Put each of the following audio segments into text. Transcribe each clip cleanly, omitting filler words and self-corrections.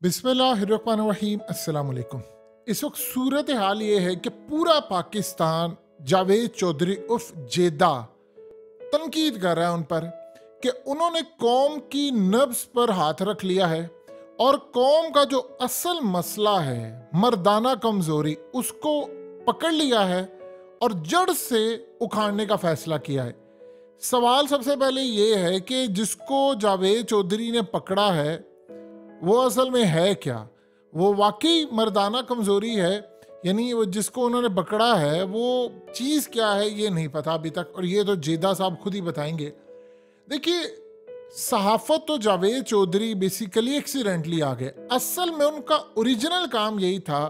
बिस्मिल्लाहिर्रहमानिर्रहीम अस्सलाम वालेकुम। इस वक्त सूरत हाल ये है कि पूरा पाकिस्तान जावेद चौधरी उर्फ जेदा तनकीद कर रहा है उन पर कि उन्होंने कौम की नब्ज पर हाथ रख लिया है और कौम का जो असल मसला है मर्दाना कमजोरी उसको पकड़ लिया है और जड़ से उखाड़ने का फैसला किया है। सवाल सबसे पहले ये है कि जिसको जावेद चौधरी ने पकड़ा है वो असल में है क्या? वो वाकई मर्दाना कमज़ोरी है, यानी वो जिसको उन्होंने पकड़ा है वो चीज़ क्या है ये नहीं पता अभी तक, और ये तो जेदा साहब खुद ही बताएंगे। देखिए, सहाफ़त तो जावेद चौधरी बेसिकली एक्सीडेंटली आ गए। असल में उनका ओरिजिनल काम यही था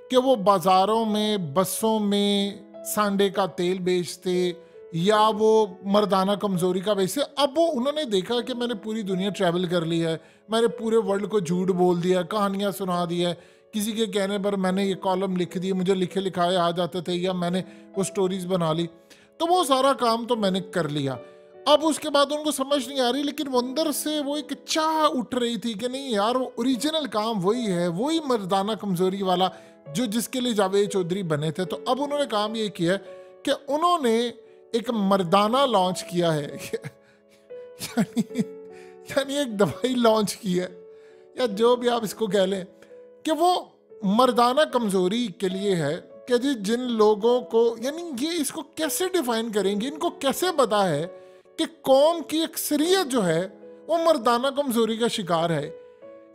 कि वो बाज़ारों में बसों में सांडे का तेल बेचते या वो मर्दाना कमज़ोरी का वैसे। अब वो उन्होंने देखा कि मैंने पूरी दुनिया ट्रैवल कर ली है, मैंने पूरे वर्ल्ड को झूठ बोल दिया, कहानियाँ सुना दी है, किसी के कहने पर मैंने ये कॉलम लिख दिए, मुझे लिखे लिखाए आ जाते थे, या मैंने वो स्टोरीज बना ली, तो वो सारा काम तो मैंने कर लिया। अब उसके बाद उनको समझ नहीं आ रही, लेकिन वो अंदर से वो एक चाह उठ रही थी कि नहीं यार, वो ओरिजिनल काम वही है, वही मर्दाना कमज़ोरी वाला जो जिसके लिए जावेद चौधरी बने थे। तो अब उन्होंने काम ये किया कि उन्होंने एक मर्दाना लॉन्च किया है यानी एक दवाई लॉन्च की है, या जो भी आप इसको कह लें, कि वो मर्दाना कमजोरी के लिए है कि जी जिन लोगों को, यानी ये इसको कैसे डिफाइन करेंगे, इनको कैसे पता है कि कौम की अक्सरियत जो है वो मर्दाना कमजोरी का शिकार है।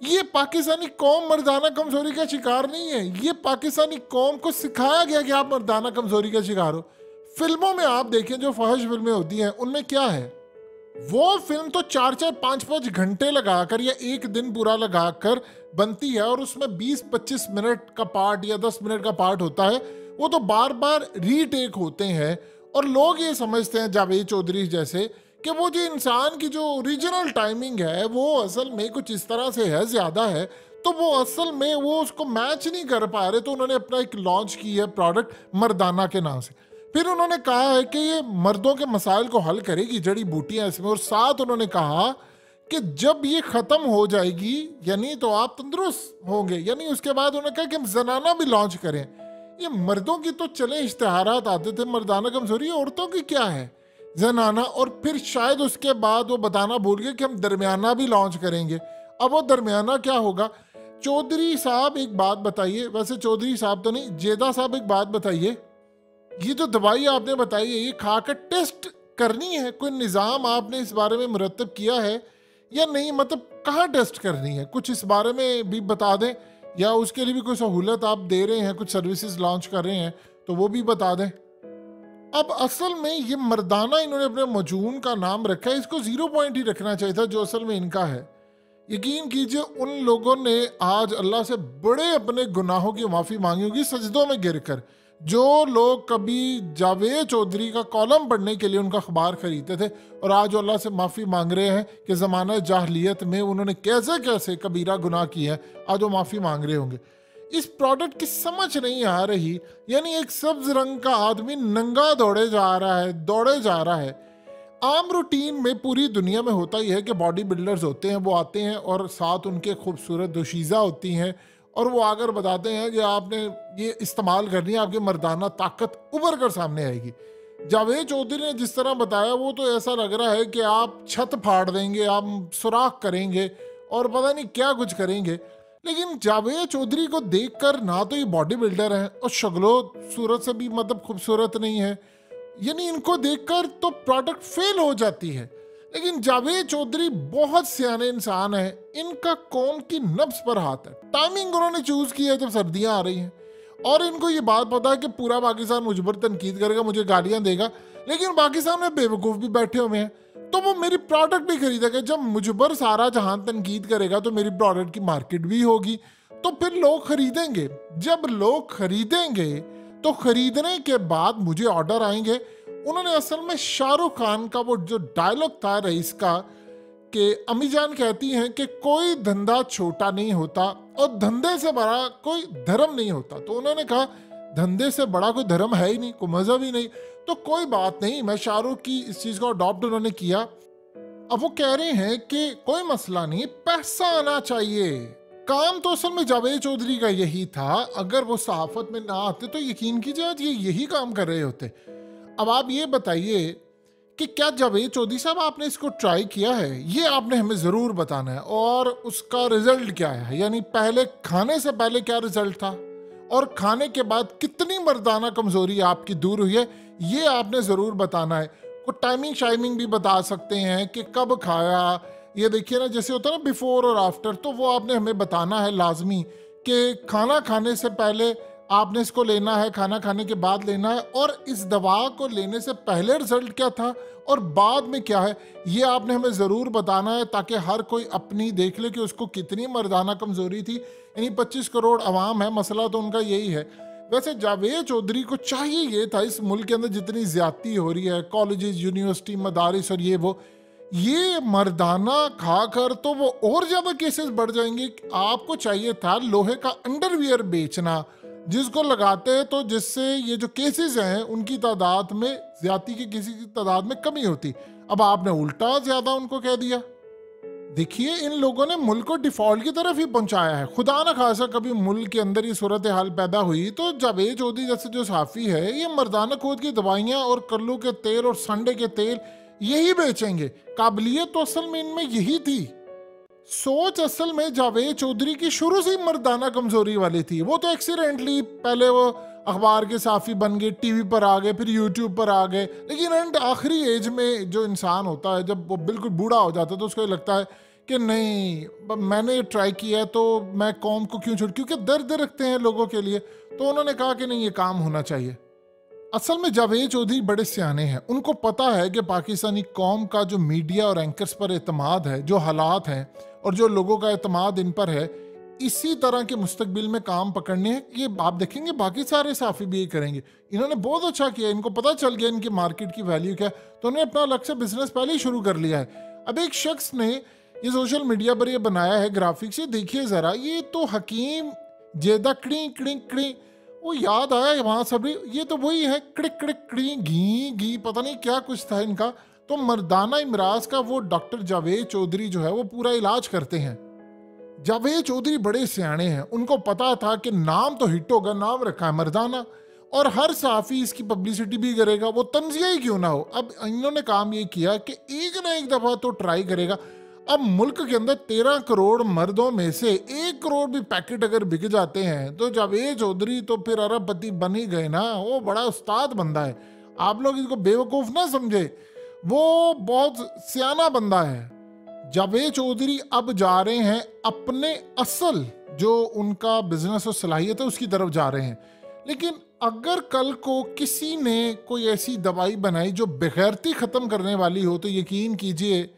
ये पाकिस्तानी कौम मर्दाना कमजोरी का शिकार नहीं है, ये पाकिस्तानी कौम को सिखाया गया कि आप मर्दाना कमजोरी का शिकार हो। फिल्मों में आप देखें, जो फहश फिल्में होती हैं उनमें क्या है, वो फिल्म तो 4-4 5-5 घंटे लगाकर या एक दिन पूरा लगाकर बनती है, और उसमें 20-25 मिनट का पार्ट या 10 मिनट का पार्ट होता है, वो तो बार बार रीटेक होते हैं। और लोग ये समझते हैं जावेद चौधरी जैसे कि वो जो इंसान की जो ओरिजिनल टाइमिंग है वो असल में कुछ इस तरह से है, ज़्यादा है, तो वो असल में वो उसको मैच नहीं कर पा रहे, तो उन्होंने अपना एक लॉन्च की है प्रोडक्ट मर्दाना के नाम से। फिर उन्होंने कहा है कि ये मर्दों के मसाइल को हल करेगी, जड़ी बूटियां इसमें, और साथ उन्होंने कहा कि जब ये ख़त्म हो जाएगी यानी तो आप तंदुरुस्त होंगे, यानी उसके बाद उन्होंने कहा कि हम जनाना भी लॉन्च करें। ये मर्दों की तो चले इश्तिहारात आते थे, मर्दाना कमजोरी, औरतों की क्या है, जनाना। और फिर शायद उसके बाद वो बताना भूल गए कि हम दरमियाना भी लॉन्च करेंगे। अब वो दरमियाना क्या होगा? चौधरी साहब एक बात बताइए, वैसे चौधरी साहब तो नहीं, जेदा साहब एक बात बताइए, ये जो दवाई आपने बताई है ये खाकर टेस्ट करनी है, कोई निज़ाम आपने इस बारे में मुरतब किया है या नहीं? मतलब कहाँ टेस्ट करनी है, कुछ इस बारे में भी बता दें, या उसके लिए भी कोई सहूलत आप दे रहे हैं, कुछ सर्विसेज लॉन्च कर रहे हैं तो वो भी बता दें। अब असल में ये मर्दाना इन्होंने अपने मजून का नाम रखा है, इसको 0 पॉइंट ही रखना चाहिए था जो असल में इनका है। यकीन कीजिए उन लोगों ने आज अल्लाह से बड़े अपने गुनाहों की माफ़ी मांगी होगी सजदों में गिरकर। जो लोग कभी जावेद चौधरी का कॉलम पढ़ने के लिए उनका अखबार खरीदते थे और आज अल्लाह से माफ़ी मांग रहे हैं कि ज़माना जाहलियत में उन्होंने कैसे कैसे कबीरा गुनाह किया है, आज वो माफ़ी मांग रहे होंगे। इस प्रोडक्ट की समझ नहीं आ रही, यानी एक सब्ज रंग का आदमी नंगा दौड़े जा रहा है। आम रूटीन में पूरी दुनिया में होता ही है कि बॉडी बिल्डर्स होते हैं, वो आते हैं और साथ उनके खूबसूरत दोशीज़ा होती हैं, और वो आकर बताते हैं कि आपने ये इस्तेमाल करनी है, आपकी मर्दाना ताकत उभर कर सामने आएगी। जावेद चौधरी ने जिस तरह बताया वो तो ऐसा लग रहा है कि आप छत फाड़ देंगे, आप सुराख करेंगे और पता नहीं क्या कुछ करेंगे। लेकिन जावेद चौधरी को देखकर ना तो ये बॉडी बिल्डर हैं और शक्लो सूरत से भी मतलब खूबसूरत नहीं है, यानी इनको देखकर तो प्रोडक्ट फेल हो जाती है। लेकिन जावेद चौधरी बहुत सियाने इंसान है, इनका कौम की नब्ज पर हाथ है। टाइमिंग उन्होंने चूज की है जब सर्दियां आ रही हैं, और इनको ये बात पता है कि पूरा पाकिस्तान मुझ पर तनकीद करेगा, मुझे गालियां देगा, लेकिन पाकिस्तान में बेवकूफ भी बैठे हुए हैं, तो वो मेरी प्रोडक्ट भी खरीदेगा। जब मुझ पर सारा जहां तनकीद करेगा तो मेरी प्रोडक्ट की मार्केट भी होगी, तो फिर लोग खरीदेंगे। जब लोग खरीदेंगे तो खरीदने के बाद मुझे ऑर्डर आएंगे। उन्होंने असल में शाहरुख खान का वो जो डायलॉग था रईस का, कि अम्मी जान कहती हैं कि कोई धंधा छोटा नहीं होता और धंधे से बड़ा कोई धर्म नहीं होता, तो उन्होंने कहा धंधे से बड़ा कोई धर्म है ही नहीं, कोई मजहब ही नहीं, तो कोई बात नहीं, मैं शाहरुख की इस चीज़ को अडॉप्ट उन्होंने किया। अब वो कह रहे हैं कि कोई मसला नहीं, पैसा आना चाहिए, काम तो असल में जावेद चौधरी का यही था। अगर वो सहाफत में ना आते तो यकीन कीजिए आज ये यही काम कर रहे होते। अब आप ये बताइए कि क्या जावेद चौधरी साहब आपने इसको ट्राई किया है? ये आपने हमें ज़रूर बताना है। और उसका रिजल्ट क्या है, यानी पहले खाने से पहले क्या रिजल्ट था और खाने के बाद कितनी मर्दाना कमज़ोरी आपकी दूर हुई है, ये आपने ज़रूर बताना है। को टाइमिंग शाइमिंग भी बता सकते हैं कि कब खाया, ये देखिए ना जैसे होता है ना बिफोर और आफ्टर, तो वो आपने हमें बताना है लाजमी कि खाना खाने से पहले आपने इसको लेना है, खाना खाने के बाद लेना है, और इस दवा को लेने से पहले रिजल्ट क्या था और बाद में क्या है, ये आपने हमें ज़रूर बताना है ताकि हर कोई अपनी देख ले कि उसको कितनी मर्दाना कमज़ोरी थी। यानी 25 करोड़ अवाम है, मसला तो उनका यही है। वैसे जावेद चौधरी को चाहिए ये था, इस मुल्क के अंदर जितनी ज्यादती हो रही है, कॉलेजेस, यूनिवर्सिटी, मदारिस और ये मर्दाना खाकर तो वो और ज्यादा केसेस बढ़ जाएंगे। आपको चाहिए था लोहे का अंडरवियर बेचना जिसको लगाते हैं तो जिससे ये जो केसेस हैं उनकी तादाद में, ज्यादती की किसी की तादाद में कमी होती। अब आपने उल्टा ज्यादा उनको कह दिया। देखिए इन लोगों ने मुल्क को डिफॉल्ट की तरफ ही पहुंचाया है। खुदा न खासा कभी मुल्क के अंदर ये सूरत हाल पैदा हुई तो जावेद चौधरी जैसे जो सहाफ़ी है ये मर्दाना खोद की दवाइयाँ और कल्लू के तेल और संडे के तेल यही बेचेंगे। काबिलियत तो असल में इनमें यही थी। सोच असल में जावेद चौधरी की शुरू से ही मर्दाना कमजोरी वाली थी। वो तो एक्सीडेंटली पहले वो अखबार के साफ़ी बन गए, टीवी पर आ गए, फिर यूट्यूब पर आ गए, लेकिन एंड आखिरी एज में जो इंसान होता है जब वो बिल्कुल बूढ़ा हो जाता है तो उसको लगता है कि नहीं मैंने ट्राई किया है तो मैं कौम को क्यों छोड़, क्योंकि दर्द रखते हैं लोगों के लिए। तो उन्होंने कहा कि नहीं ये काम होना चाहिए। असल में जावेद चौधरी बड़े सियाने हैं, उनको पता है कि पाकिस्तानी कौम का जो मीडिया और एंकर्स पर एतमाद है, जो हालात हैं और जो लोगों का एतमाद इन पर है, इसी तरह के मुस्तकबिल में काम पकड़ने हैं। ये आप देखेंगे बाकी सारे साफी भी यही करेंगे। इन्होंने बहुत अच्छा किया, इनको पता चल गया इनकी मार्केट की वैल्यू क्या है, तो उन्होंने अपना अलग से बिजनेस पहले ही शुरू कर लिया है। अब एक शख्स ने ये सोशल मीडिया पर ये बनाया है ग्राफिक्स, ये देखिए ज़रा, ये तो हकीम जेदा कड़ी कड़ी कड़ी, वो याद आया वहाँ सभी, ये तो वही है कड़िक कड़िक कड़ी घी घी, पता नहीं क्या कुछ था इनका। तो मर्दाना इमराज का वो डॉक्टर जावेद चौधरी जो है वो पूरा इलाज करते हैं। जावेद चौधरी बड़े सियाने हैं, उनको पता था कि नाम तो हिट होगा, नाम रखा है मर्दाना, और हर साफ़ी इसकी पब्लिसिटी भी करेगा, वो तंजिया ही क्यों ना हो। अब इन्होंने काम ये किया कि एक ना एक दफ़ा तो ट्राई करेगा। अब मुल्क के अंदर 13 करोड़ मर्दों में से 1 करोड़ भी पैकेट अगर बिक जाते हैं तो जावेद चौधरी तो फिर अरबपति बन ही गए ना। वो बड़ा उस्ताद बंदा है, आप लोग इसको बेवकूफ़ ना समझे, वो बहुत सियाना बंदा है। जावेद चौधरी अब जा रहे हैं अपने असल जो उनका बिजनेस और सलाहियत है उसकी तरफ जा रहे हैं। लेकिन अगर कल को किसी ने कोई ऐसी दवाई बनाई जो बेगैरती ख़त्म करने वाली हो तो यकीन कीजिए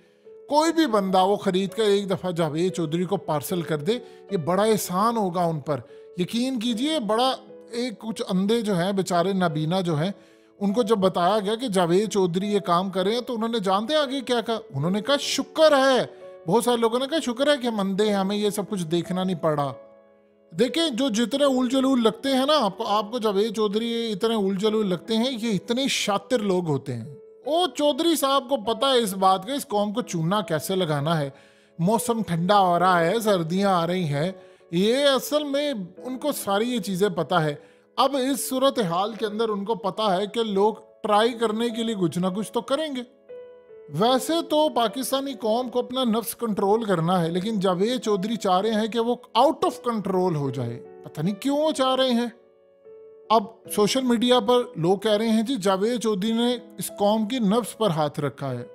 कोई भी बंदा वो ख़रीद कर एक दफ़ा जावेद चौधरी को पार्सल कर दे, ये बड़ा एहसान होगा उन पर। यकीन कीजिए बड़ा, एक कुछ अंधे जो हैं बेचारे नाबीना जो हैं, उनको जब बताया गया कि जावेद चौधरी ये काम कर रहे हैं तो उन्होंने जानते आगे क्या कहा, उन्होंने कहा शुक्र है। बहुत सारे लोगों ने कहा शुक्र है कि हम अंधे हैं, हमें ये सब कुछ देखना नहीं पड़ा। देखें जो जितने उल जलूल लगते हैं ना आपको जावेद चौधरी इतने उल जलूल लगते हैं, ये इतने शातिर लोग होते हैं। ओ चौधरी साहब को पता है इस बात का, इस कौम को चूना कैसे लगाना है। मौसम ठंडा हो रहा है, सर्दियाँ आ रही हैं, ये असल में उनको सारी ये चीज़ें पता है। अब इस सूरत हाल के अंदर उनको पता है कि लोग ट्राई करने के लिए कुछ ना कुछ तो करेंगे। वैसे तो पाकिस्तानी कौम को अपना नफ्स कंट्रोल करना है, लेकिन जावेद चौधरी चाह रहे हैं कि वो आउट ऑफ कंट्रोल हो जाए। पता नहीं क्यों चाह रहे हैं। अब सोशल मीडिया पर लोग कह रहे हैं जी जावेद चौधरी ने इस कौम की नब्ज पर हाथ रखा है।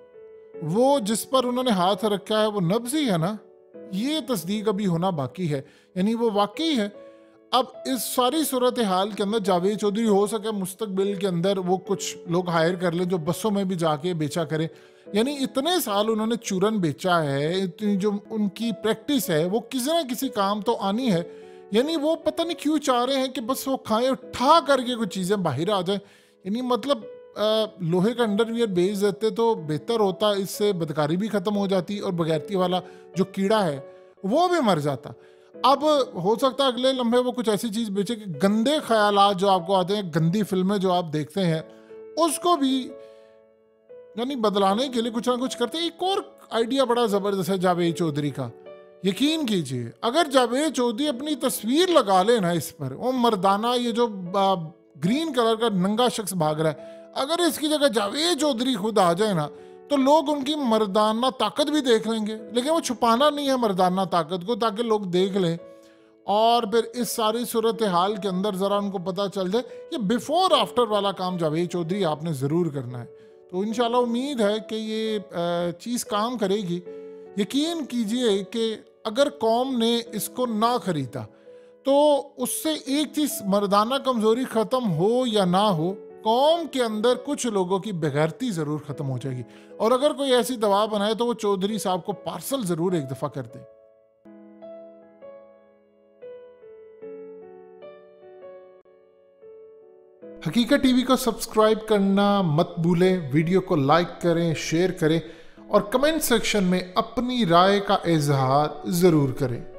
वो जिस पर उन्होंने हाथ रखा है वो नब्ज ही है ना, ये तस्दीक अभी होना बाकी है, यानी वो वाकई है। अब इस सारी सूरत हाल के अंदर जावेद चौधरी हो सके मुस्तकबिल के अंदर वो कुछ लोग हायर कर लें जो बसों में भी जाके बेचा करें। यानी इतने साल उन्होंने चूरन बेचा है, इतनी जो उनकी प्रैक्टिस है वो किसी ना किसी काम तो आनी है। यानी वो पता नहीं क्यों चाह रहे हैं कि बस वो खाएं उठा करके कुछ चीज़ें बाहर आ जाएं। यानी मतलब लोहे का अंडरवियर बेच देते तो बेहतर होता, इससे बदकारी भी ख़त्म हो जाती और बगैरती वाला जो कीड़ा है वो भी मर जाता। अब हो सकता है अगले लम्हे वो कुछ ऐसी चीज़ बेचे कि गंदे ख्यालात जो आपको आते हैं, गंदी फिल्में जो आप देखते हैं, उसको भी यानी बदलाने के लिए कुछ ना कुछ करते हैं। एक और आइडिया बड़ा ज़बरदस्त है जावेद चौधरी का, यकीन कीजिए अगर जावेद चौधरी अपनी तस्वीर लगा लेना इस पर, वो मर्दाना ये जो ग्रीन कलर का नंगा शख्स भाग रहा है, अगर इसकी जगह जावेद चौधरी खुद आ जाए ना, तो लोग उनकी मर्दाना ताकत भी देख लेंगे। लेकिन वो छुपाना नहीं है मर्दाना ताकत को, ताकि लोग देख लें और फिर इस सारी सूरत हाल के अंदर ज़रा उनको पता चल जाए। ये बिफोर आफ्टर वाला काम जावेद चौधरी आपने ज़रूर करना है। तो इंशाल्लाह उम्मीद है कि ये चीज़ काम करेगी। यकीन कीजिए कि अगर कौम ने इसको ना खरीदा तो उससे एक चीज़ मर्दाना कमज़ोरी ख़त्म हो या ना हो, कौम के अंदर कुछ लोगों की बेगैरती ज़रूर ख़त्म हो जाएगी। और अगर कोई ऐसी दवा बनाए तो वो चौधरी साहब को पार्सल ज़रूर एक दफ़ा कर दे। हकीकत टीवी को सब्सक्राइब करना मत भूलें, वीडियो को लाइक करें, शेयर करें और कमेंट सेक्शन में अपनी राय का इजहार ज़रूर करें।